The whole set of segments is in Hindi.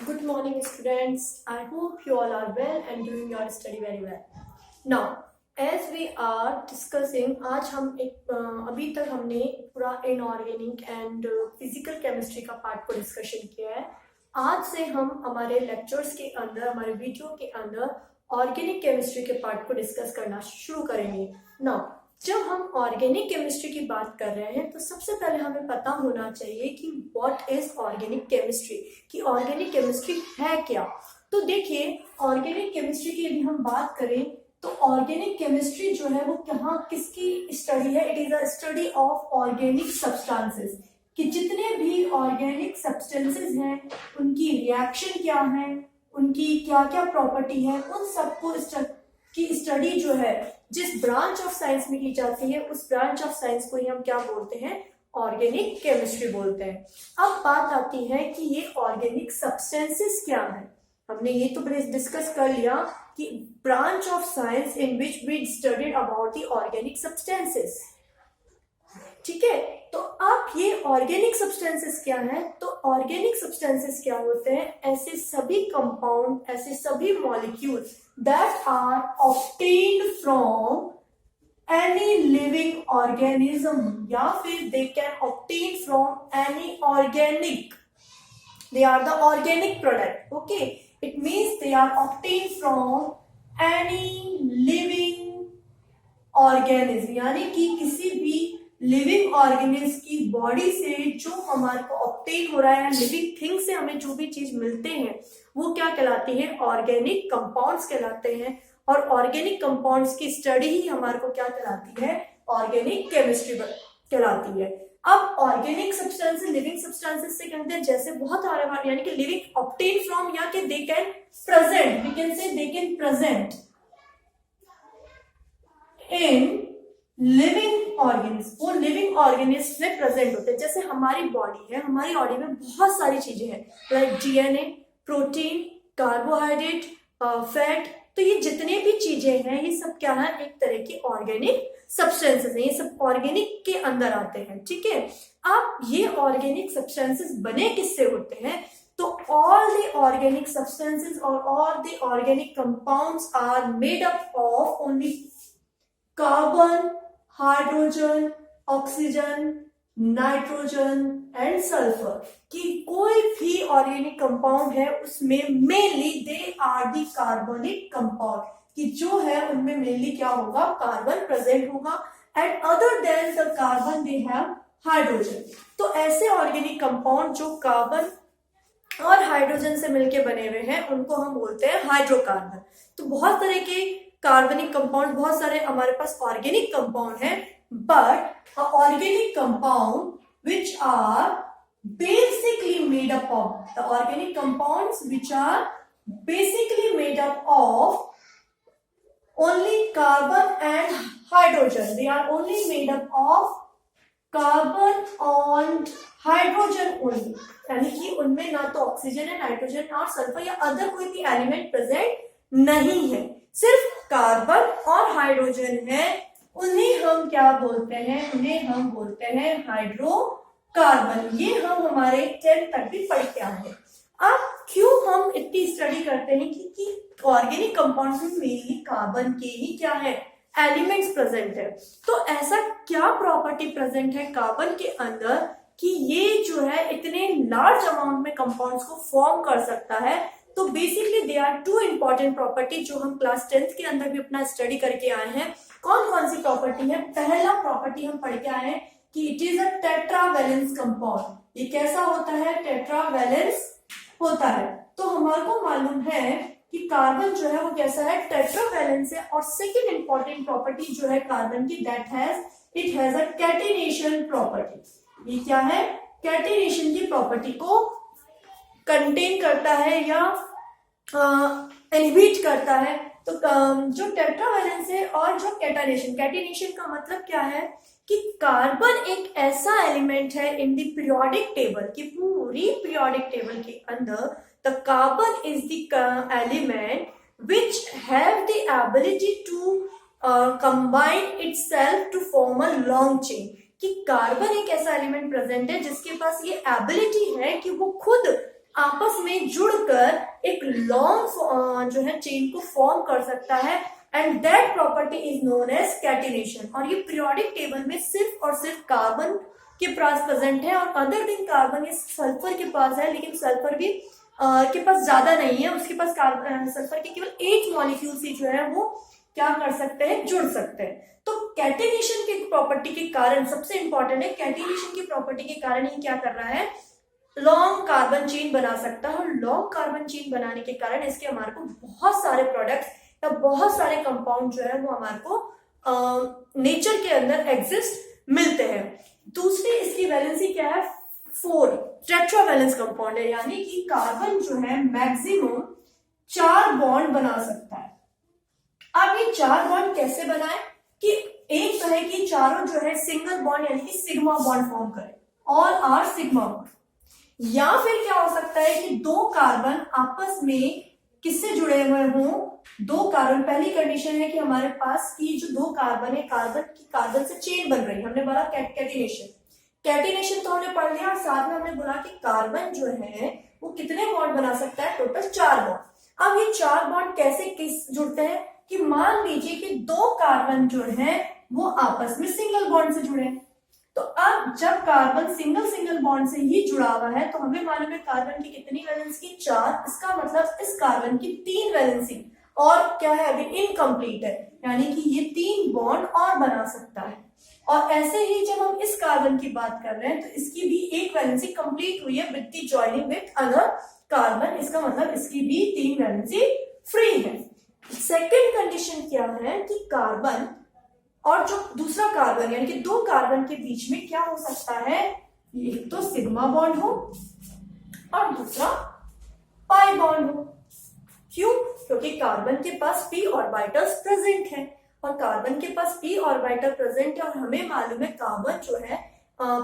Good morning, students. I hope you all are well and doing your study very well. Now, as we are discussing, आज हम अभी तक हमने पूरा इनऑर्गेनिक एंड फिजिकल केमिस्ट्री का पार्ट को डिस्कशन किया है। आज से हम हमारे लेक्चर्स के अंदर, हमारे वीडियो के अंदर ऑर्गेनिक केमिस्ट्री के पार्ट को डिस्कस करना शुरू करेंगे। नाउ, जब हम ऑर्गेनिक केमिस्ट्री की बात कर रहे हैं तो सबसे पहले हमें पता होना चाहिए कि व्हाट इज ऑर्गेनिक केमिस्ट्री, कि ऑर्गेनिक केमिस्ट्री है क्या। तो देखिए, ऑर्गेनिक केमिस्ट्री की यदि हम बात करें तो ऑर्गेनिक केमिस्ट्री जो है वो कहाँ किसकी स्टडी है? It is a study of organic substances, कि जितने भी ऑर्गेनिक सब्सटेंसेस हैं उनकी रिएक्शन क्या है, उनकी क्या क्या प्रॉपर्टी है, उन सबको की स्टडी जो है जिस ब्रांच ऑफ साइंस में की जाती है उस ब्रांच ऑफ साइंस को ही हम क्या बोलते हैं? ऑर्गेनिक केमिस्ट्री बोलते हैं। अब बात आती है कि ये ऑर्गेनिक सब्सटेंसेस क्या है। हमने ये तो डिस्कस कर लिया कि branch of science in which we studied about the organic substances, ठीक है। तो अब ये ऑर्गेनिक सब्सटेंसेस क्या है? तो ऑर्गेनिक सब्सटेंसेस क्या होते हैं? ऐसे सभी कंपाउंड, ऐसे सभी molecules that are obtained from any living organism, या फिर they can obtain from any organic, they are the organic product. Okay, it means they are obtained from any living organism, यानी कि किसी भी लिविंग ऑर्गेनिज्म की बॉडी से जो हमारे को ऑब्टेन हो रहा है, लिविंग थिंग से हमें जो भी चीज मिलते हैं वो क्या कहलाती है? ऑर्गेनिक कंपाउंड्स कहलाते हैं। और ऑर्गेनिक कंपाउंड्स की स्टडी ही हमारे को क्या कहलाती है? ऑर्गेनिक केमिस्ट्री कहलाती है। अब ऑर्गेनिक सब्सटेंसेस लिविंग सब्सटेंसेस से कहते हैं जैसे बहुत सारे बार, यानी कि लिविंग ऑब्टेन फ्रॉम, या कि they can present, we can say they can present in living organism, वो लिविंग ऑर्गेनिज्म में प्रेजेंट होते हैं। जैसे हमारी बॉडी है, हमारी बॉडी में बहुत सारी चीजें हैं, like DNA, protein, carbohydrate, fat. तो ये जितने भी चीजें हैं ये सब क्या है? एक तरह की ऑर्गेनिक सब्सटेंसेस हैं, ये सब ऑर्गेनिक के अंदर आते हैं, ठीक है। अब ये ऑर्गेनिक सब्सटेंसेस बने किससे होते हैं? तो ऑल द ऑर्गेनिक सब्सटेंसेस और all the organic compounds are made up of only carbon, hydrogen, oxygen, nitrogen and sulphur. कि कोई भी ऑर्गेनिक कंपाउंड है उसमें मेनली दे आर दी कार्बनिक कंपाउंड, कि जो है उनमें मेनली क्या होगा? कार्बन प्रेजेंट होगा, and other than the carbon they have hydrogen. तो ऐसे ऑर्गेनिक कंपाउंड जो कार्बन और हाइड्रोजन से मिलके बने हुए हैं उनको हम बोलते हैं हाइड्रोकार्बन। तो बहुत तरह के कार्बनिक कंपाउंड, बहुत सारे हमारे पास ऑर्गेनिक कंपाउंड है, but organic compound which are basically made up of, the organic compounds which are basically made up of only carbon and hydrogen, they are only made up of carbon and hydrogen only, यानी कि उनमें ना तो ऑक्सीजन है, नाइट्रोजन और सल्फर या अदर कोई भी एलिमेंट प्रेजेंट नहीं है, सिर्फ कार्बन और हाइड्रोजन है। उन्हें हम क्या बोलते हैं? उन्हें हम बोलते हैं हाइड्रोकार्बन। ये हम हमारे 10th तक भी पढ़ के आए हैं। अब क्यों हम इतनी स्टडी करते हैं कि ऑर्गेनिक कंपाउंड में मेनली कार्बन के ही क्या है? एलिमेंट्स प्रेजेंट है। तो ऐसा क्या प्रॉपर्टी प्रेजेंट है कार्बन के अंदर कि ये जो है इतने लार्ज अमाउंट में कंपाउंड्स को फॉर्म कर सकता है? तो basically they are two important property जो हम क्लास 10th के अंदर भी अपना स्टडी करके आए हैं। कौन कौन सी प्रॉपर्टी है? पहला प्रॉपर्टी हम पढ़ के आए हैं कि इट इज अ टेट्रावैलेंस कंपाउंड। ये कैसा होता है? टेट्रावैलेंस होता है। तो हमारे को मालूम है कि कार्बन जो है वो कैसा है? टेट्रावैलेंस है। और सेकेंड इंपॉर्टेंट प्रॉपर्टी जो है कार्बन की, it has a catenation property. ये क्या है? कैटिनेशन की प्रॉपर्टी को कंटेन करता है या इनहिबिट करता है। तो जो टेट्रावैलेंस है और जो कैटिनेशन का मतलब क्या है? कि कार्बन एक ऐसा एलिमेंट है इन द पीरियोडिक टेबल, की पूरी पीरियोडिक टेबल के अंदर the carbon is the element which have the ability to combine itself to form a long chain. कि कार्बन एक ऐसा एलिमेंट प्रेजेंट है जिसके पास ये एबिलिटी है कि वो खुद आपस में में जुड़कर एक लॉन्ग जो है चेन को फॉर्म कर सकता है, and that property is known as catenation. और ये पीरियोडिक टेबल में सिर्फ और सिर्फ कार्बन के पास प्रेजेंट है, और अदर देन कार्बन ये सल्फर के पास है, लेकिन सल्फर भी के पास ज्यादा नहीं है, उसके पास सल्फर के केवल 8 मॉलिक्यूल्स ही जो है वो क्या कर सकते हैं, जुड़ सकते हैं। तो कैटिनेशन की प्रॉपर्टी के कारण सबसे इंपॉर्टेंट है, कैटिनेशन की प्रॉपर्टी के कारण ये क्या कर रहा है, लॉन्ग कार्बन चेन बना सकता है, और लॉन्ग कार्बन चेन बनाने के कारण इसके हमारे को बहुत सारे प्रोडक्ट्स या बहुत सारे कंपाउंड जो है वो हमारे को नेचर के अंदर एग्जिस्ट मिलते हैं। दूसरी इसकी वैलेंसी क्या है, 4 टेट्रावैलेंस कंपाउंड है, यानी कि कार्बन जो है मैक्सिमम 4 बॉन्ड बना सकता है। अब ये 4 बॉन्ड कैसे बनाए, कि एक तो है कि चारों जो है सिंगल बॉन्ड यानी कि सिग्मा बॉन्ड फॉर्म करें, ऑल आर सिग्मा बॉन्ड, या फिर क्या हो सकता है कि 2 कार्बन आपस में किससे जुड़े हुए हों, 2 कार्बन, पहली कंडीशन है कि हमारे पास की जो 2 कार्बन है, कार्बन से चेन बन रही है, हमने बोला कैटिनेशन तो हमने पढ़ लिया, और साथ में हमने बोला कि कार्बन जो है वो कितने बॉन्ड बना सकता है, टोटल 4 बॉन्ड। अब ये 4 बॉन्ड कैसे किस जुड़ते हैं, कि मान लीजिए कि 2 कार्बन जो है वो आपस में सिंगल बॉन्ड से जुड़े हैं, तो अब जब कार्बन सिंगल बॉन्ड से ही जुड़ा हुआ है, तो हमें मालूम है कार्बन की कितनी वैलेंसी, 4, इसका मतलब इस कार्बन की 3 वैलेंसी और क्या है, अभी इनकम्प्लीट है, यानी कि ये 3 बॉन्ड और बना सकता है। और ऐसे ही जब हम इस कार्बन की बात कर रहे हैं, तो इसकी भी एक वैलेंसी कंप्लीट हुई है with the joining with other carbon, इसका मतलब इसकी भी 3 वैलेंसी फ्री है। सेकेंड कंडीशन क्या है, कि कार्बन और जो दूसरा कार्बन यानी कि 2 कार्बन के बीच में क्या हो सकता है, एक तो सिग्मा बॉन्ड हो और दूसरा पाई बॉन्ड हो। क्यों, क्योंकि कार्बन के पास p ऑर्बिटल्स प्रेजेंट है, और कार्बन के पास p ऑर्बिटल प्रेजेंट है, और हमें मालूम है कार्बन जो है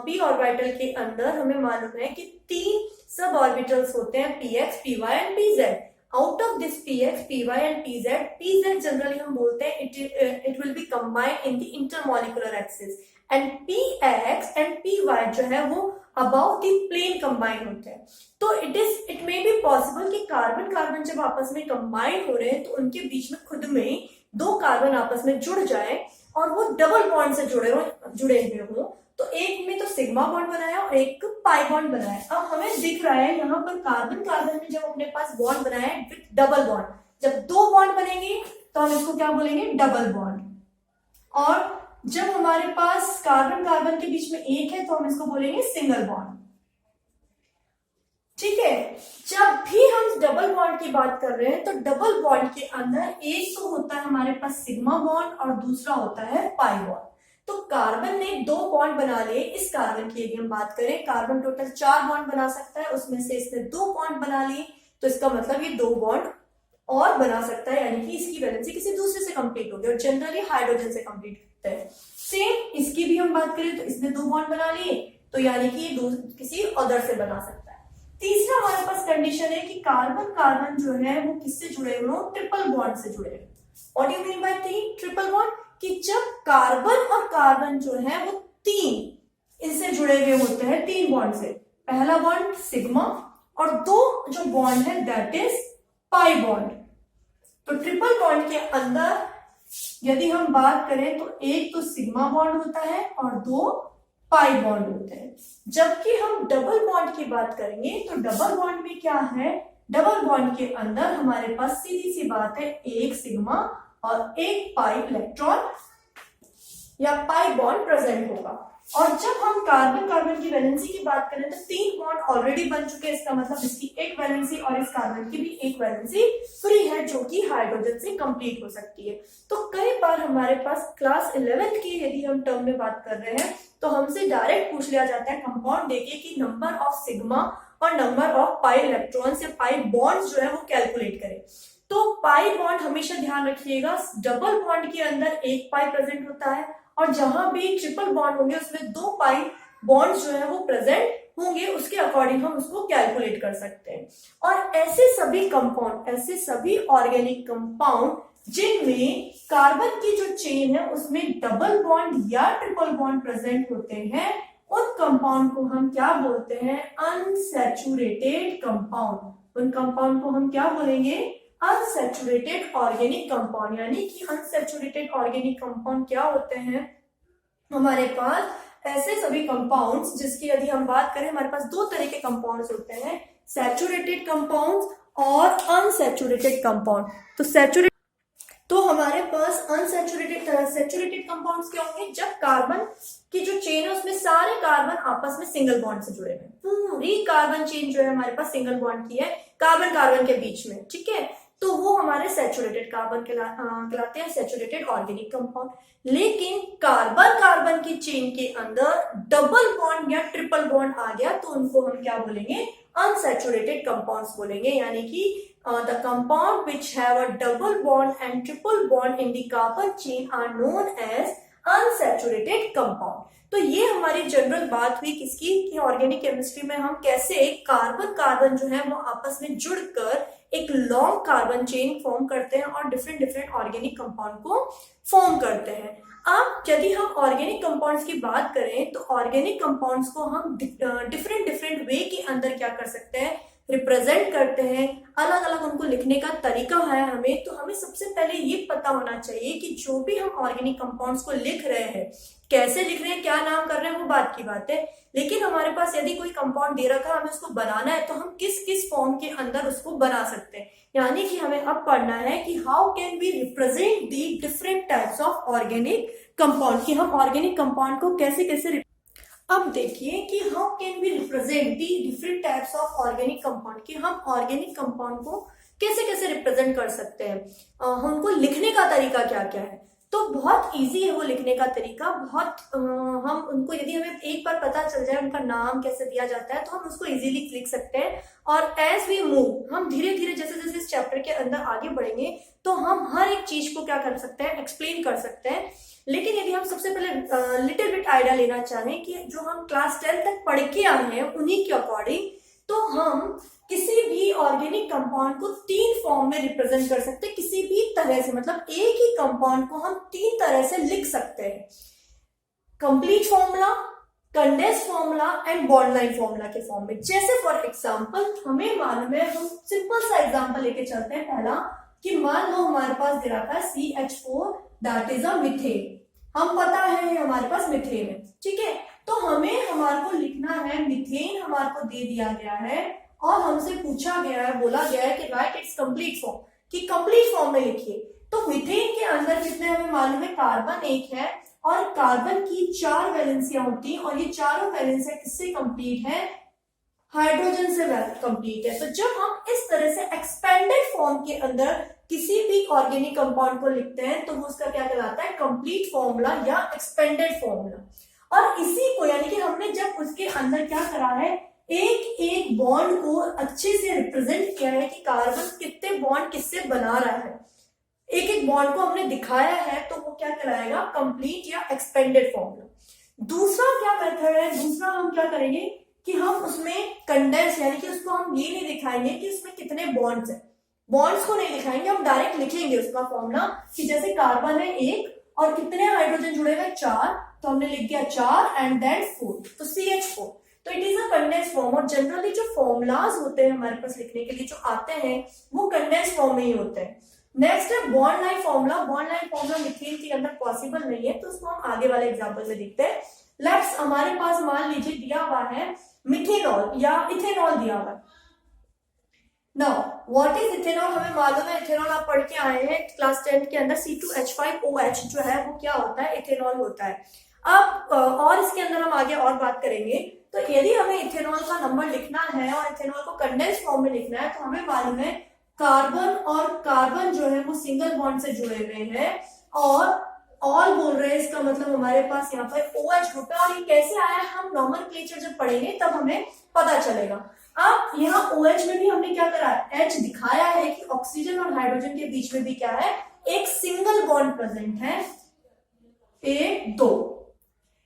p ऑर्बिटल के अंदर हमें मालूम है कि 3 सब ऑर्बिटल्स होते हैं, px, py and pz। Out of this px, py and pz generally हम बोलते हैं it will be combined in the intermolecular axis, and px and py जो है वो अबाउट द प्लेन कंबाइन होते हैं। तो इट मे बी पॉसिबल कि कार्बन जब आपस में कंबाइन हो रहे हैं, तो उनके बीच में खुद में 2 कार्बन आपस में जुड़ जाए और वो डबल बॉन्ड से जुड़े हुए हो, तो एक में तो सिग्मा बॉन्ड बनाया और एक पाई बॉन्ड बनाया। अब हमें दिख रहा है यहाँ पर कार्बन में जब अपने पास बॉन्ड बनाया है विथ डबल बॉन्ड, जब 2 बॉन्ड बनेंगे तो हम इसको क्या बोलेंगे, डबल बॉन्ड, और जब हमारे पास कार्बन के बीच में एक है तो हम इसको बोलेंगे सिंगल बॉन्ड। ठीक है, जब भी हम डबल बॉन्ड की बात कर रहे हैं, तो डबल बॉन्ड के अंदर एक तो होता है हमारे पास सिग्मा बॉन्ड और दूसरा होता है पाई बॉन्ड। तो कार्बन ने 2 बॉन्ड बना लिए, इस कार्बन की यदि हम बात करें, कार्बन टोटल 4 बॉन्ड बना सकता है, उसमें से इसने 2 बॉन्ड बना लिए, तो इसका मतलब ये 2 बॉन्ड और बना सकता है, यानी कि इसकी वैलेंसी किसी दूसरे से कंप्लीट होगी, और जनरली हाइड्रोजन से कंप्लीट होता है। सेम इसकी भी हम बात करें, तो इसने 2 बॉन्ड बना लिए, तो यानी कि ये किसी अदर से बना सकता है। तीसरा हमारे पास कंडीशन है कि कार्बन जो है वो किससे जुड़े हुए हो, ट्रिपल बॉन्ड से जुड़े हुए। What do you mean by triple bond, कि जब कार्बन और कार्बन जो है वो 3 इनसे जुड़े हुए होते हैं, 3 बॉन्ड से, पहला बॉन्ड सिग्मा और 2 जो बॉन्ड है दैट इज पाई बॉन्ड। तो ट्रिपल बॉन्ड के अंदर यदि हम बात करें तो एक तो सिग्मा बॉन्ड होता है और 2 पाई बॉन्ड होते हैं। जबकि हम डबल बॉन्ड की बात करेंगे तो डबल बॉन्ड में क्या है, डबल बॉन्ड के अंदर हमारे पास सीधी सी बात है, एक सिग्मा और एक पाई इलेक्ट्रॉन या पाई बॉन्ड प्रेजेंट होगा। और जब हम कार्बन की वैलेंसी की बात करें तो 3 बॉन्ड ऑलरेडी बन चुके हैं, इसका मतलब इसकी एक वैलेंसी और इस कार्बन की भी एक वैलेंसी फ्री है, जो कि हाइड्रोजन से कंप्लीट हो सकती है। तो कई बार हमारे पास क्लास 11 की यदि हम टर्म में बात कर रहे हैं, तो हमसे डायरेक्ट पूछ लिया जाता है कंपाउंड देके कि नंबर ऑफ सिग्मा और नंबर ऑफ पाई इलेक्ट्रॉन्स या पाई बॉन्ड्स जो है वो कैलकुलेट करें। तो पाई बॉन्ड हमेशा ध्यान रखिएगा, डबल बॉन्ड के अंदर एक पाई प्रेजेंट होता है, और जहां भी ट्रिपल बॉन्ड होंगे उसमें 2 पाई बॉन्ड्स जो है वो प्रेजेंट होंगे, उसके अकॉर्डिंग हम उसको कैलकुलेट कर सकते हैं। और ऐसे सभी कंपाउंड, ऐसे सभी ऑर्गेनिक कंपाउंड जिनमें कार्बन की जो चेन है उसमें डबल बॉन्ड या ट्रिपल बॉन्ड प्रेजेंट होते हैं, उन कंपाउंड को हम क्या बोलते हैं? Unsaturated compound. उन कंपाउंड को हम क्या बोलेंगे? Unsaturated organic compound. यानी कि अनसैचुरेटेड ऑर्गेनिक कंपाउंड क्या होते हैं? हमारे पास ऐसे सभी कंपाउंड्स जिसकी यदि हम बात करें, हमारे पास दो तरह के कंपाउंड्स होते हैं, सैचुरेटेड कंपाउंड्स और अनसैचुरेटेड कंपाउंड। तो हमारे पास सैचुरेटेड कंपाउंड्स क्या होंगे? जब कार्बन की जो चेन है उसमें सारे कार्बन आपस में सिंगल बॉन्ड से जुड़े हुए, पूरी कार्बन चेन जो है हमारे पास सिंगल बॉन्ड की है कार्बन कार्बन के बीच में, ठीक है, तो वो हमारे सैचुरेटेड कार्बन कहलाते हैं, सैचुरेटेड ऑर्गेनिक कंपाउंड। लेकिन कार्बन कार्बन की चेन के अंदर डबल बॉन्ड या ट्रिपल बॉन्ड आ गया तो उनको हम क्या बोलेंगे? अनसैचुरेटेड कंपाउंड्स बोलेंगे। यानी कि the compound which have a double bond and triple bond in the carbon chain are known as unsaturated compound। तो ये हमारी जनरल बात हुई किसकी? कि ऑर्गेनिक केमिस्ट्री में हम कैसे कार्बन कार्बन जो है वो आपस में जुड़कर एक लॉन्ग कार्बन चेन फॉर्म करते हैं और डिफरेंट डिफरेंट ऑर्गेनिक कंपाउंड को फॉर्म करते हैं। अब यदि हम ऑर्गेनिक कंपाउंड्स की बात करें तो ऑर्गेनिक कंपाउंड्स को हम डिफरेंट डिफरेंट वे के अंदर क्या कर सकते हैं? रिप्रेजेंट करते हैं। अलग अलग उनको लिखने का तरीका है हमें। तो हमें सबसे पहले ये पता होना चाहिए कि जो भी हम ऑर्गेनिक कंपाउंड्स को लिख रहे हैं, कैसे लिख रहे हैं, क्या नाम कर रहे हैं, वो बात की बात है। लेकिन हमारे पास यदि कोई कंपाउंड दे रखा है, हमें उसको बनाना है, तो हम किस किस फॉर्म के अंदर उसको बना सकते हैं। यानी कि हमें अब पढ़ना है कि how can we represent the different types of organic compound, कि हम ऑर्गेनिक कंपाउंड को कैसे कैसे। अब देखिए कि how can we represent the different types of organic compound, कि हम ऑर्गेनिक कंपाउंड को कैसे कैसे रिप्रेजेंट कर सकते हैं, उनको लिखने का तरीका क्या क्या है। तो बहुत इजी है वो लिखने का तरीका, बहुत हम उनको यदि हमें एक बार पता चल जाए उनका नाम कैसे दिया जाता है तो हम उसको इजीली लिख सकते हैं। और एज वी मूव, हम धीरे धीरे जैसे जैसे इस चैप्टर के अंदर आगे बढ़ेंगे तो हम हर एक चीज को क्या कर सकते हैं? एक्सप्लेन कर सकते हैं। लेकिन यदि हम सबसे पहले लिटिल बिट आइडिया लेना चाहें कि जो हम क्लास 10 तक पढ़ के आए हैं उन्हीं के अकॉर्डिंग, तो हम किसी भी ऑर्गेनिक कंपाउंड को 3 फॉर्म में रिप्रेजेंट कर सकते हैं, किसी भी तरह से। मतलब एक ही कंपाउंड को हम 3 तरह से लिख सकते हैं, complete formula, condense formula and bond line formula के फॉर्म में। जैसे फॉर एग्जांपल हमें मालूम है, हम सिंपल सा एग्जांपल लेके चलते हैं। पहला कि मान लो हमारे पास दे रखा है CH4 that is a methane. हम पता है हमारे पास मिथेन है, ठीक है। तो हमें हमारे को लिखना है, मिथेन हमारे को दे दिया गया है और हमसे पूछा गया है, बोला गया है कि राइट इट्स कंप्लीट फॉर्म, कि कंप्लीट फॉर्म में लिखिए। तो मिथेन के अंदर कितने हमें मालूम है? कार्बन 1 है और कार्बन की 4 वैलेंसियां होती हैं और ये चारों वैलेंसियां किससे कंप्लीट है? हाइड्रोजन से कंप्लीट है। तो जब हम इस तरह से एक्सपेंडेड फॉर्म के अंदर किसी भी ऑर्गेनिक कंपाउंड को लिखते हैं तो वो उसका क्या कहलाता है? कंप्लीट फॉर्मूला या एक्सपेंडेड फॉर्मूला। और इसी को यानी कि हमने जब उसके अंदर क्या करा है, एक एक बॉन्ड को अच्छे से रिप्रेजेंट किया है कि कार्बन कितने बॉन्ड किससे बना रहा है, एक एक बॉन्ड को हमने दिखाया है, तो वो क्या कहलाएगा? कंप्लीट या एक्सपेंडेड फॉर्मूला। दूसरा क्या मेथड है? दूसरा हम क्या करेंगे कि हम उसमें कंडेंस, यानी कि उसको हम ये नहीं दिखाएंगे कि उसमें कितने बॉन्ड्स हैं, बॉन्ड्स को नहीं दिखाएंगे, हम डायरेक्ट लिखेंगे उसका फॉर्मूला कि जैसे कार्बन है 1 और कितने हाइड्रोजन जुड़े हुए 4, तो हमने लिख दिया 4 एंड देन 4, तो CH4। तो it is a condense form. और जनरली जो फॉर्मूलाज होते हैं हमारे पास लिखने के लिए जो आते हैं वो कंडेंस फॉर्म में ही होते हैं। नेक्स्ट है bond line formula. Bond line formula methane के अंदर पॉसिबल नहीं है, तो उसको हम आगे वाले एग्जांपल में देखते हैं। लेट्स हमारे पास मान लीजिए दिया हुआ है मिथेनॉल या इथेनॉल दिया हुआ है। Now what is ethanol? हमें मालूम है इथेनॉल आप पढ़ के आए हैं क्लास 10 के अंदर, C2H5OH जो है वो क्या होता है? इथेनॉल होता है। अब और इसके अंदर हम आगे और बात करेंगे। तो यदि हमें इथेनॉल का नंबर लिखना है और इथेनॉल को कंडेंस फॉर्म में लिखना है तो हमें मालूम है कार्बन और कार्बन जो है वो सिंगल बॉन्ड से जुड़े हुए हैं और ऑल बोल रहे हैं, इसका मतलब हमारे पास यहाँ पर OH ग्रुप है। और ये कैसे आया है हम नॉमेनक्लेचर जब पढ़ेंगे तब हमें पता चलेगा। अब यहाँ OH में भी हमने क्या करा है? H दिखाया है कि ऑक्सीजन और हाइड्रोजन के बीच में भी क्या है? एक सिंगल बॉन्ड प्रेजेंट है, 1 2,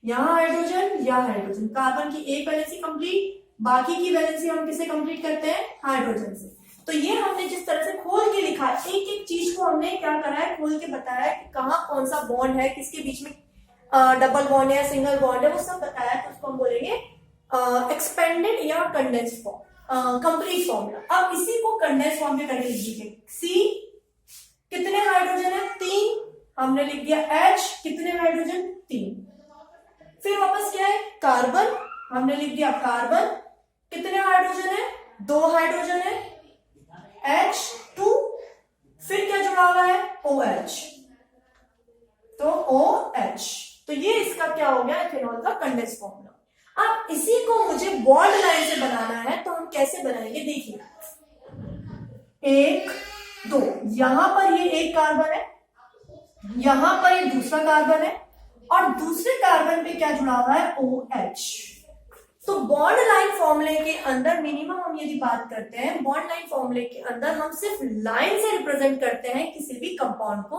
यहाँ हाइड्रोजन या हाइड्रोजन। कार्बन की एक वैलेंसी कंप्लीट, बाकी की वैलेंसी हम किसे कंप्लीट करते हैं? हाइड्रोजन से। तो ये हमने जिस तरह से खोल के लिखा, एक एक चीज को हमने क्या करा है? खोल के बताया कि कहाँ कौन सा बॉन्ड है, किसके बीच में डबल बॉन्ड है, सिंगल बॉन्ड है, वो सब बताया, तो उसको हम बोलेंगे एक्सपेंडेड या कंडेंस फॉर्म, कंप्लीट फॉर्मूला। अब इसी को कंडेंस फॉर्म में करके लिख दीजिए। सी कितने हाइड्रोजन है? 3, हमने लिख दिया H कितने हाइड्रोजन? 3। फिर वापस क्या है? कार्बन, हमने लिख दिया कार्बन कितने हाइड्रोजन है? 2 हाइड्रोजन है, H2। फिर क्या जुड़ा हुआ है? OH, तो OH। तो ये इसका क्या हो गया? इथेनॉल का कंडेंस फॉर्मूला। अब इसी को मुझे बॉन्ड लाइन से बनाना है, तो हम कैसे बनाएंगे? देखिए 1 2, यहां पर ये एक कार्बन है, यहां पर ये दूसरा कार्बन है, और दूसरे कार्बन पे क्या जुड़ा हुआ है? OH। तो बॉन्ड लाइन फॉर्मूले के अंदर मिनिमम हम यदि बात करते हैं, बॉन्ड लाइन फॉर्मूले के अंदर हम सिर्फ लाइन से रिप्रेजेंट करते हैं किसी भी कंपाउंड को,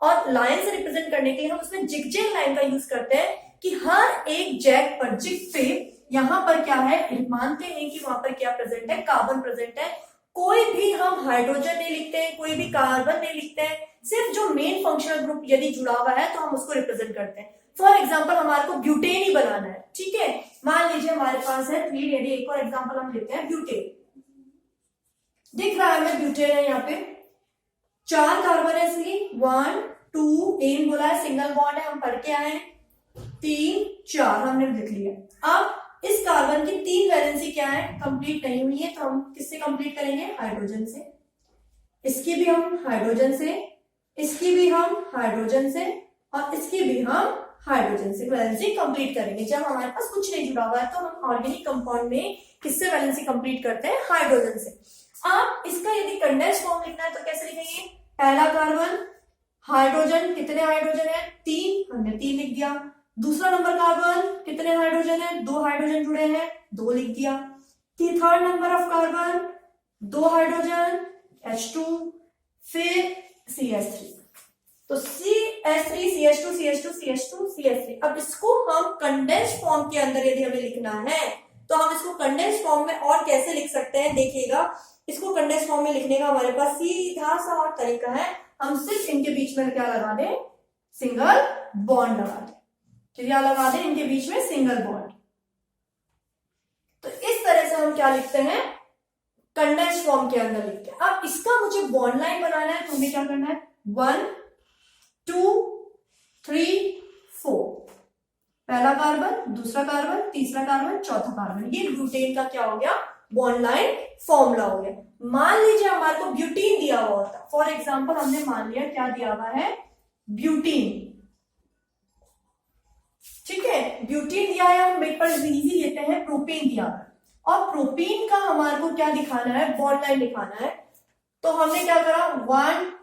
और लाइन से रिप्रेजेंट करने के लिए हम उसमें जिग-जैग लाइन का यूज करते हैं कि हर एक जैग पर, जिग पे यहां पर क्या है, मानते हैं कि वहां पर क्या प्रेजेंट है? कार्बन प्रेजेंट है। कोई भी हम हाइड्रोजन नहीं लिखते हैं, कोई भी कार्बन नहीं लिखते हैं, सिर्फ जो मेन फंक्शनल ग्रुप यदि जुड़ा हुआ है तो हम उसको रिप्रेजेंट करते हैं। फॉर एग्जाम्पल हमारे को ब्यूटेन ही बनाना है, ठीक है। मान लीजिए हमारे पास है 3, यदि एक और एग्जाम्पल हम लेते हैं ब्यूटेन, दिख रहा है हमें ब्यूटेन है, यहाँ पे 4 कार्बन है, इसलिए 1 2 एन बोला है, सिंगल बॉन्ड है, हम पढ़ के आए हैं, 3 4 हमने लिख लिया। अब इस कार्बन की 3 वैलेंसी क्या है? कंप्लीट नहीं हुई है, तो हम किससे कंप्लीट करेंगे? हाइड्रोजन से। इसकी भी हम हाइड्रोजन से, इसकी भी हम हाइड्रोजन से, और इसकी भी हम हाइड्रोजन से वैलेंसी कंप्लीट करेंगे। जब हमारे पास कुछ नहीं जुड़ा हुआ है तो हम ऑर्गेनिक कंपाउंड में किससे वैलेंसी कंप्लीट करते हैं? हाइड्रोजन से। अब इसका यदि कंडेंस फॉर्म लिखना है तो कैसे लिखेंगे? पहला कार्बन, हाइड्रोजन कितने हाइड्रोजन है? 3, हमने 3 लिख दिया। दूसरा नंबर कार्बन कितने हाइड्रोजन है? 2 हाइड्रोजन जुड़े हैं, 2 लिख दिया। Third number of carbon 2 hydrogen, H2, फिर CH3, तो CH3 CH2 CH2 CH2 CH3। अब इसको हम कंडेंस फॉर्म के अंदर यदि हमें लिखना है तो हम इसको कंडेंस फॉर्म में और कैसे लिख सकते हैं? देखिएगा, इसको कंडेंस फॉर्म में लिखने का हमारे पास सीधा सा और तरीका है, हम सिर्फ इनके बीच में क्या लगा दें? सिंगल बॉन्ड लगा दें। क्या लगा दें? इनके बीच में सिंगल बॉन्ड। तो इस तरह से हम क्या लिखते हैं? कंडेंस फॉर्म के अंदर लिखते हैं। अब इसका मुझे बॉन्ड लाइन बनाना है, तो हमें क्या करना है? 1 2 3 4, पहला कार्बन, दूसरा कार्बन, तीसरा कार्बन, चौथा कार्बन, ये ब्यूटेन का क्या हो गया? बॉन्ड लाइन फॉर्मूला हो गया। मान लीजिए हमारे को ब्यूटीन दिया हुआ होता, फॉर एग्जांपल हमने मान लिया क्या दिया हुआ है? ब्यूटीन, ठीक है, ब्यूटीन दिया है, हम पेपर इजी लेते हैं, प्रोपेन दिया है, और प्रोपेन का हमारे को क्या दिखाना है? बॉन्ड लाइन दिखाना है। तो हमने क्या करा? 1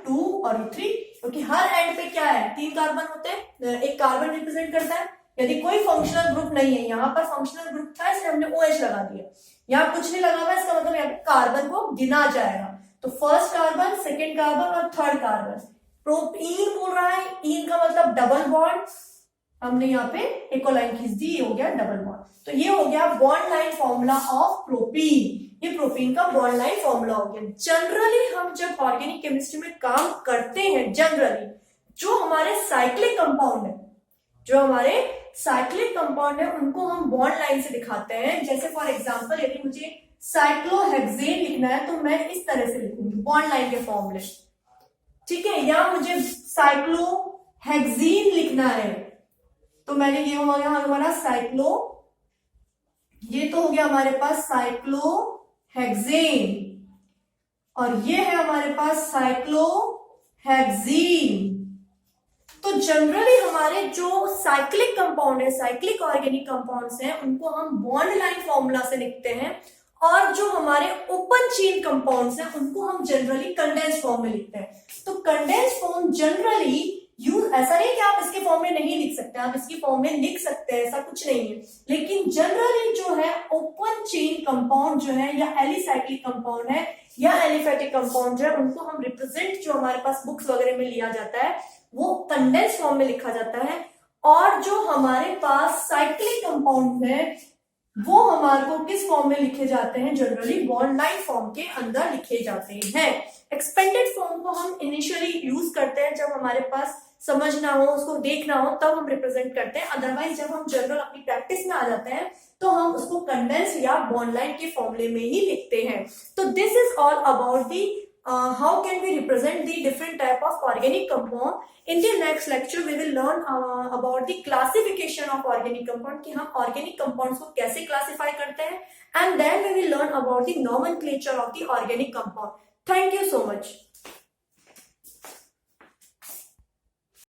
2 और 3, क्योंकि हर एंड पे क्या है? 3 कार्बन होते हैं, एक कार्बन रिप्रेजेंट करता है। यदि कोई फंक्शनल ग्रुप नहीं है, यहाँ पर फंक्शनल ग्रुप था इसलिए हमने OH लगा दिया, यहाँ कुछ नहीं लगा हुआ, इसका मतलब यहाँ पे कार्बन को गिना जाएगा। तो फर्स्ट कार्बन, सेकेंड कार्बन और थर्ड कार्बन। प्रोपीन बोल रहा है, इन का मतलब डबल बॉन्ड, हमने यहाँ पे एक और लाइन खींच दी, ये हो गया डबल बॉन्ड। तो ये हो गया bond line formula of propene, ये प्रोपीन का बॉन्ड लाइन फॉर्मूला हो गया। जनरली हम जब ऑर्गेनिक केमिस्ट्री में काम करते हैं, जनरली जो हमारे साइक्लिक कंपाउंड है, जो हमारे साइक्लिक कंपाउंड है, उनको हम बॉन्ड लाइन से दिखाते हैं। जैसे फॉर एग्जांपल यदि मुझे साइक्लोहेक्सेन लिखना है तो मैं इस तरह से लिखूंगी बॉन्ड लाइन के फॉर्मूले, ठीक है। या मुझे साइक्लोहेक्सीन लिखना है तो मैंने ये हो गया हमारा साइक्लो, ये तो हो गया हमारे पास साइक्लोहेक्सेन, और ये है हमारे पास साइक्लोहेक्सीन। तो जनरली हमारे जो साइक्लिक कंपाउंड है, साइक्लिक ऑर्गेनिक कंपाउंड्स हैं, उनको हम बॉन्ड लाइन फॉर्मूला से लिखते हैं, और जो हमारे ओपन चेन कंपाउंड्स हैं उनको हम जनरली कंडेंस फॉर्म में लिखते हैं। तो कंडेंस फॉर्म जनरली यूज, ऐसा नहीं कि आप इसके फॉर्म में नहीं लिख सकते, आप इसकी फॉर्म में लिख सकते हैं, ऐसा कुछ नहीं है, लेकिन जनरली जो है ओपन चेन कंपाउंड जो है, या एलिसाइक्लिक कंपाउंड है, या एलिफेटिक कंपाउंड जो है, उनको हम रिप्रेजेंट, जो हमारे पास बुक्स वगैरह में लिया जाता है, वो कंडेंस फॉर्म में लिखा जाता है। और जो हमारे पास साइक्लिक कंपाउंड है वो हमारे को किस फॉर्म में लिखे जाते हैं? जनरली बॉन्ड लाइन फॉर्म के अंदर लिखे जाते हैं। एक्सपेंडेड फॉर्म को हम इनिशियली यूज करते हैं जब हमारे पास समझना हो, उसको देखना हो, तब हम रिप्रेजेंट करते हैं। अदरवाइज जब हम जनरल अपनी प्रैक्टिस में आ जाते हैं तो हम उसको कंडेंस या बॉन्डलाइन के फॉर्मूले में ही लिखते हैं। तो this is all about the how can we represent the different type of organic compound. In the next lecture we will learn about the classification of organic compound, कि हम organic compounds को कैसे classify करते हैं, and then we will learn about the nomenclature of the organic compound. Thank you so much.